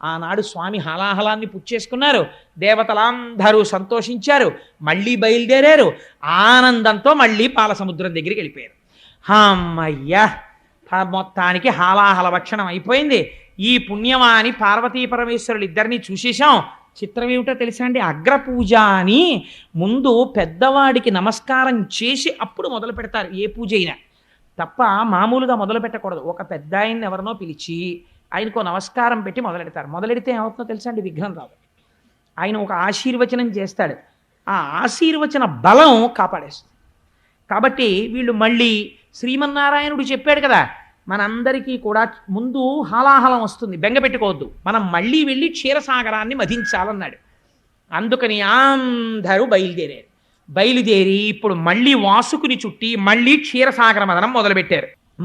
ఆనాడు స్వామి హలాహలాన్ని పుచ్చేసుకున్నారు. దేవతలందరూ సంతోషించారు. మళ్ళీ బయలుదేరారు. ఆనందంతో మళ్ళీ పాలసముద్రం దగ్గరికి వెళ్ళిపోయారు. అమ్మయ్యా, మొత్తానికి హాలాహల భక్షణం అయిపోయింది. ఈ పుణ్యమాని పార్వతీ పరమేశ్వరులు ఇద్దరిని చూసేశాం. చిత్రం ఏమిటో తెలుసా అండి? అగ్రపూజ అని ముందు పెద్దవాడికి నమస్కారం చేసి అప్పుడు మొదలు పెడతారు ఏ పూజ అయినా. తప్ప మామూలుగా మొదలు పెట్టకూడదు. ఒక పెద్ద ఆయన్ని ఎవరినో పిలిచి ఆయనకు నమస్కారం పెట్టి మొదలెడతారు. మొదలెడితే ఏమవుతుందో తెలుసా అండి? విఘ్నం రాదు. ఆయన ఒక ఆశీర్వచనం చేస్తాడు. ఆ ఆశీర్వచన బలం కాపాడేస్తుంది. కాబట్టి వీళ్ళు మళ్ళీ శ్రీమన్నారాయణుడు చెప్పాడు కదా, మనందరికీ కూడా ముందు హాలాహలం వస్తుంది, బెంగ పెట్టుకోవద్దు, మనం మళ్ళీ వెళ్ళి క్షీరసాగరాన్ని మధించాలన్నాడు. అందుకని అందరూ బయలుదేరి ఇప్పుడు మళ్ళీ వాసుకుని చుట్టి మళ్ళీ క్షీరసాగర మదనం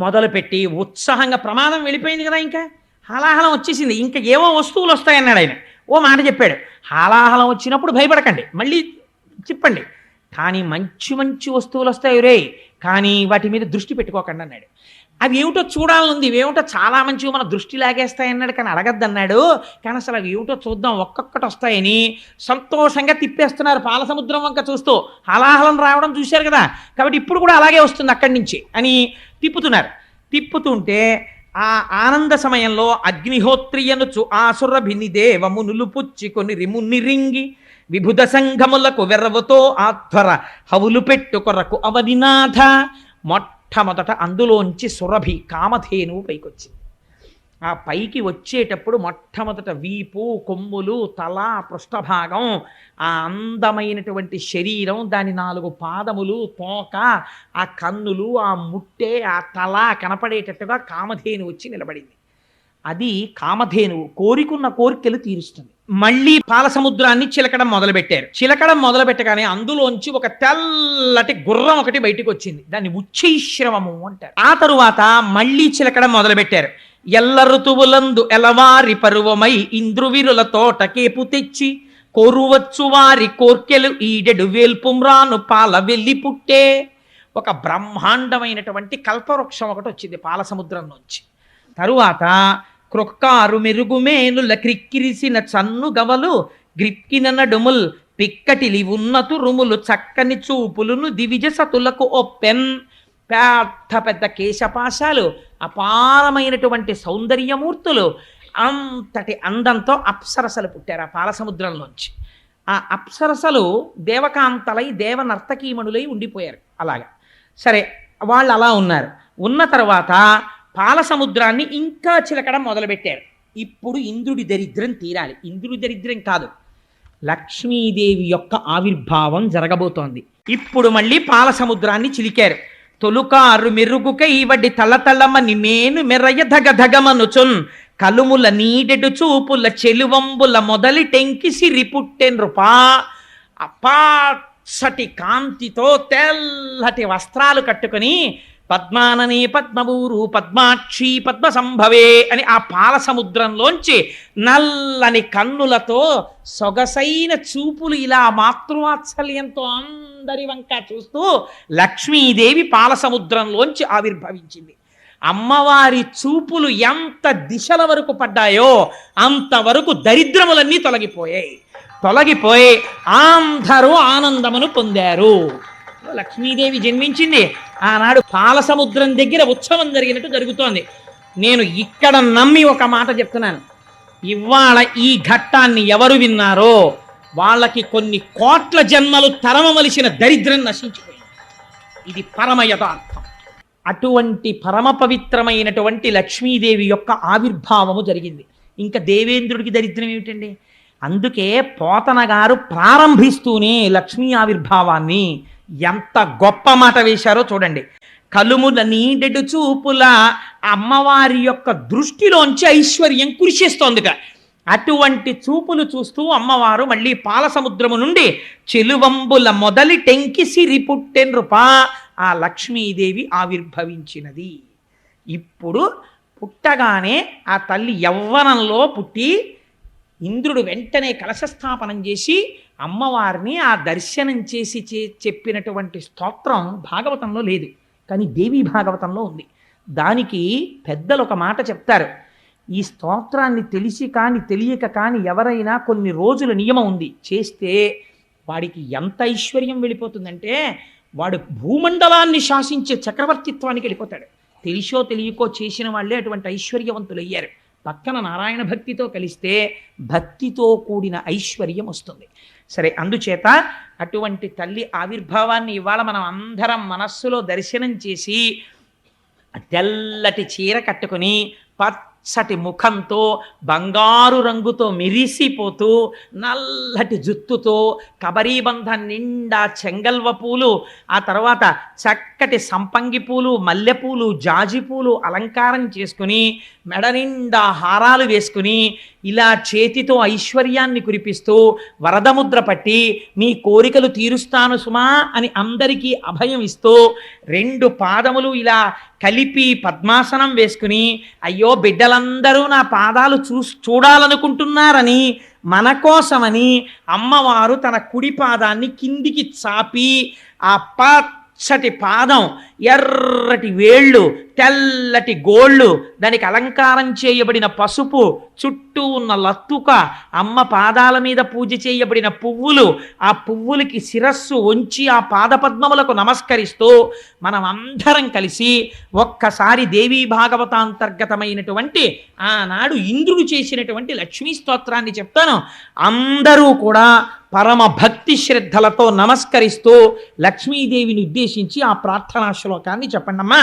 మొదలుపెట్టి ఉత్సాహంగా, ప్రమాదం వెళ్ళిపోయింది కదా, ఇంకా హాలాహలం వచ్చేసింది, ఇంకా ఏవో వస్తువులు వస్తాయన్నాడు ఆయన. ఓ మాట చెప్పాడు, హాలాహలం వచ్చినప్పుడు భయపడకండి, మళ్ళీ చెప్పండి, కానీ మంచి మంచి వస్తువులు వస్తాయి రే, కానీ వాటి మీద దృష్టి పెట్టుకోకండి అన్నాడు. అవి ఏమిటో చూడాలనుంది, ఇవేమిటో చాలా మంచివి మన దృష్టి లాగేస్తాయన్నాడు, కానీ అడగద్దన్నాడు. కానీ అసలు అవి ఏమిటో చూద్దాం, ఒక్కొక్కటి వస్తాయని సంతోషంగా తిప్పేస్తున్నారు పాలసముద్రం వంక చూస్తూ. హలాహలం రావడం చూశారు కదా, కాబట్టి ఇప్పుడు కూడా అలాగే వస్తుంది అక్కడి నుంచి అని తిప్పుతుంటే ఆ ఆనంద సమయంలో అగ్నిహోత్రియనుచు ఆసురభిని దేవమునులు పుచ్చుకొని రిమునిరింగి విభుద సంఘములకు వెర్రవతో ఆధ్వర హవులు పెట్టు కొరకు అవనినాథ. మొట్టమొదట అందులోంచి సురభి కామధేనువు పైకొచ్చింది. ఆ పైకి వచ్చేటప్పుడు మొట్టమొదట వీపు, కొమ్ములు, తల, పృష్ఠభాగం, ఆ అందమైనటువంటి శరీరం, దాని 4 పాదములు, తోక, ఆ కన్నులు, ఆ ముట్టె, ఆ తల కనపడేటట్టుగా కామధేను వచ్చి నిలబడింది. అది కామధేనువు కోరికున్న కోరికలు తీరుస్తుంది. మళ్ళీ పాలసముద్రాన్ని చిలకడం మొదలుపెట్టగానే అందులోంచి ఒక తెల్లటి గుర్రం ఒకటి బయటికి వచ్చింది. దాన్ని ఉచ్చైశ్రవము అంటారు. ఆ తరువాత మళ్ళీ చిలకడం మొదలుపెట్టారు. ఎల్ల ఋతువులందు ఎలవారి పరువమై ఇంద్రువిరుల తోటకేపు తెచ్చి కోరువచ్చు వారి కోర్కెలు ఈడెడు వేల్పుమ్రాను పాల వెళ్ళి పుట్టే. ఒక బ్రహ్మాండమైనటువంటి కల్పవృక్షం ఒకటి వచ్చింది పాలసముద్రం నుంచి. తరువాత క్రొక్కారు మెరుగుమేనుల క్రిక్కిరిసిన చన్ను గవలు గ్రిక్కిన నడుముల్ పిక్కటిలి ఉన్నతు రుములు చక్కని చూపులును దివిజ సతులకు ఒప్పెన్. పెద్ద కేశపాశాలు, అపారమైనటువంటి సౌందర్యమూర్తులు, అంతటి అందంతో అప్సరసలు పుట్టారు ఆ పాలసముద్రంలోంచి. ఆ అప్సరసలు దేవకాంతలై దేవనర్తకీమణులై ఉండిపోయారు. అలాగా సరే, వాళ్ళు అలా ఉన్నారు. ఉన్న తర్వాత పాలసముద్రాన్ని ఇంకా చిలకడం మొదలుపెట్టారు. ఇప్పుడు ఇంద్రుడి దరిద్రం తీరాలి. ఇంద్రుడి దరిద్రం కాదు, లక్ష్మీదేవి యొక్క ఆవిర్భావం జరగబోతోంది. ఇప్పుడు మళ్ళీ పాలసముద్రాన్ని చిలికారు. తొలుకారు మెరుగుకై వడ్డి తలతలమని మేను మెరయ ధగధగమనుచున్ కలుముల నీడెడు చూపుల చెలువంబుల మొదలి టెంకి సిరి పుట్టెన్రుపా. అపాసటి కాంతితో తెల్లటి వస్త్రాలు కట్టుకుని పద్మాననే పద్మభూరు పద్మాక్షి పద్మ సంభవే అని ఆ పాలసముద్రంలోంచి నల్లని కన్నులతో సొగసైన చూపులు ఇలా మాతృవాత్సల్యంతో అందరి వంక చూస్తూ లక్ష్మీదేవి పాలసముద్రంలోంచి ఆవిర్భవించింది. అమ్మవారి చూపులు ఎంత దిశల వరకు పడ్డాయో అంతవరకు దరిద్రములన్నీ తొలగిపోయి అందరూ ఆనందమును పొందారు. లక్ష్మీదేవి జన్మించింది. ఆనాడు పాలసముద్రం దగ్గర ఉత్సవం జరిగినట్టు జరుగుతోంది. నేను ఇక్కడ నమ్మి ఒక మాట చెప్తున్నాను, ఇవాళ ఈ ఘట్టాన్ని ఎవరు విన్నారో వాళ్ళకి కొన్ని కోట్ల జన్మలు తరమవలసిన దరిద్రం నశించిపోయింది. ఇది పరమ యథార్థం. అటువంటి పరమ పవిత్రమైనటువంటి లక్ష్మీదేవి యొక్క ఆవిర్భావము జరిగింది. ఇంకా దేవేంద్రుడికి దరిద్రం ఏమిటండి? అందుకే పోతన గారు ప్రారంభిస్తూనే లక్ష్మీ ఆవిర్భావాన్ని ఎంత గొప్ప మాట వేశారో చూడండి. కలుముల నీడెడు చూపుల అమ్మవారి యొక్క దృష్టిలోంచి ఐశ్వర్యం కురిసేస్తోందిగా. అటువంటి చూపులు చూస్తూ అమ్మవారు మళ్ళీ పాలసముద్రము నుండి చెలువంబుల మొదలి టెంకి సిరి పుట్టెన్రుపా ఆ లక్ష్మీదేవి ఆవిర్భవించినది. ఇప్పుడు పుట్టగానే ఆ తల్లి యవ్వనంలో పుట్టి ఇంద్రుడు వెంటనే కలశస్థాపనం చేసి అమ్మవారిని ఆ దర్శనం చేసి చెప్పినటువంటి స్తోత్రం భాగవతంలో లేదు, కానీ దేవీ భాగవతంలో ఉంది. దానికి పెద్దలు ఒక మాట చెప్తారు, ఈ స్తోత్రాన్ని తెలిసి కానీ తెలియక కానీ ఎవరైనా కొన్ని రోజుల నియమం ఉంది చేస్తే వాడికి ఎంత ఐశ్వర్యం వెళ్ళిపోతుందంటే వాడు భూమండలాన్ని శాసించే చక్రవర్తిత్వానికి వెళ్ళిపోతాడు. తెలిసో తెలియకో చేసిన వాళ్ళే అటువంటి ఐశ్వర్యవంతులయ్యారు. పక్కన నారాయణ భక్తితో కలిస్తే భక్తితో కూడిన ఐశ్వర్యం వస్తుంది. సరే, అందుచేత అటువంటి తల్లి ఆవిర్భావాన్ని ఇవాళ మనం అందరం మనస్సులో దర్శనం చేసి తెల్లటి చీర కట్టుకుని పచ్చటి ముఖంతో బంగారు రంగుతో మెరిసిపోతూ నల్లటి జుత్తుతో కబరీబంధం నిండా చెంగల్వ పూలు, ఆ తర్వాత చక్కటి సంపంగి పూలు, మల్లెపూలు, జాజి పూలు అలంకారం చేసుకుని మెడ నిండా హారాలు వేసుకుని ఇలా చేతితో ఐశ్వర్యాన్ని కురిపిస్తూ వరదముద్ర పట్టి మీ కోరికలు తీరుస్తాను సుమా అని అందరికీ అభయం ఇస్తూ 2 పాదములు ఇలా కలిపి పద్మాసనం వేసుకుని అయ్యో బిడ్డలందరూ నా పాదాలు చూడాలనుకుంటున్నారని మన కోసమని అమ్మవారు తన కుడి పాదాన్ని కిందికి చాపి ఆ పచ్చటి పాదం, ఎర్రటి వేళ్ళు, తెల్లటి గోళ్ళు, దానికి అలంకారం చేయబడిన పసుపు, చుట్టూ ఉన్న లత్తుక, అమ్మ పాదాల మీద పూజ చేయబడిన పువ్వులు, ఆ పువ్వులకి శిరస్సు వంచి ఆ పాదపద్మములకు నమస్కరిస్తూ మనం అందరం కలిసి ఒక్కసారి దేవీ భాగవతాంతర్గతమైనటువంటి ఆనాడు ఇంద్రుడు చేసినటువంటి లక్ష్మీ స్తోత్రాన్ని చెప్తాను. అందరూ కూడా పరమ భక్తి శ్రద్ధలతో నమస్కరిస్తూ లక్ష్మీదేవిని ఉద్దేశించి ఆ ప్రార్థనా శ్లోకాన్ని చెప్పండమ్మా.